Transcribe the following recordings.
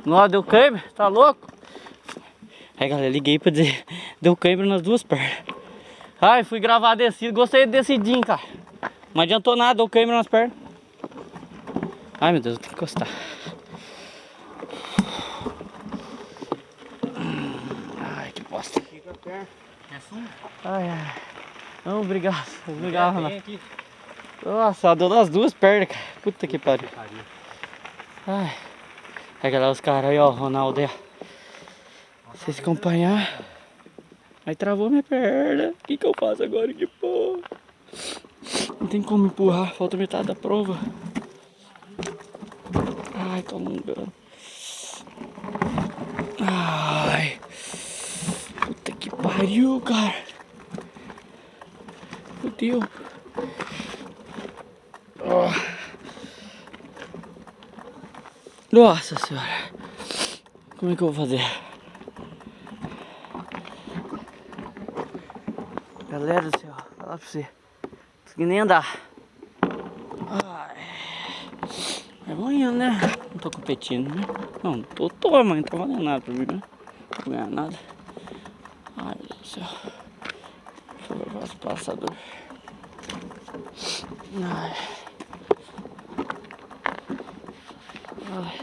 Nossa, deu cãibra, tá louco? Aí galera, liguei pra dizer, deu cãibra nas duas pernas. Ai, fui gravar a descida, gostei de descidinho, cara. Não adiantou nada, deu cãibra nas pernas. Ai meu Deus, eu tenho que encostar. Ai, que bosta. Fica perto. É fundo? Ai, ai. Não, obrigado. Obrigado, Renato. Nossa, deu nas duas pernas, cara. Puta que pariu. Ai. Aí galera, os caras aí, ó, Ronaldo aí, ó. Se se acompanhar. Aí travou minha perna. O que que eu faço agora? Que porra. Não tem como empurrar, falta metade da prova. Ai, tô alongando. Ai. Puta que pariu, cara. Fudeu. Oh. Nossa senhora. Como é que eu vou fazer? Galera do céu, vou falar pra você. Não consegui nem andar. Ai. É amanhã, né? Não tô competindo, né? Não, tô, mas não tá valendo nada pra mim, né? Não vou ganhar nada. Ai, meu Deus do céu. Deixa eu levar esse passador. Ai. Ai.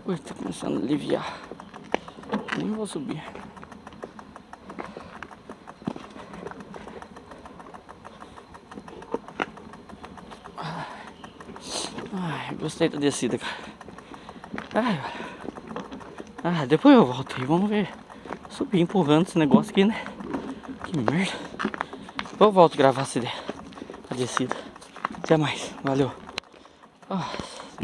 Ui, tá começando a aliviar. Nem vou subir. Ai, gostei da descida, cara. Ai, depois eu volto aí, vamos ver. Subir empurrando esse negócio aqui, né? Que merda. Eu volto a gravar a descida. Até mais, valeu.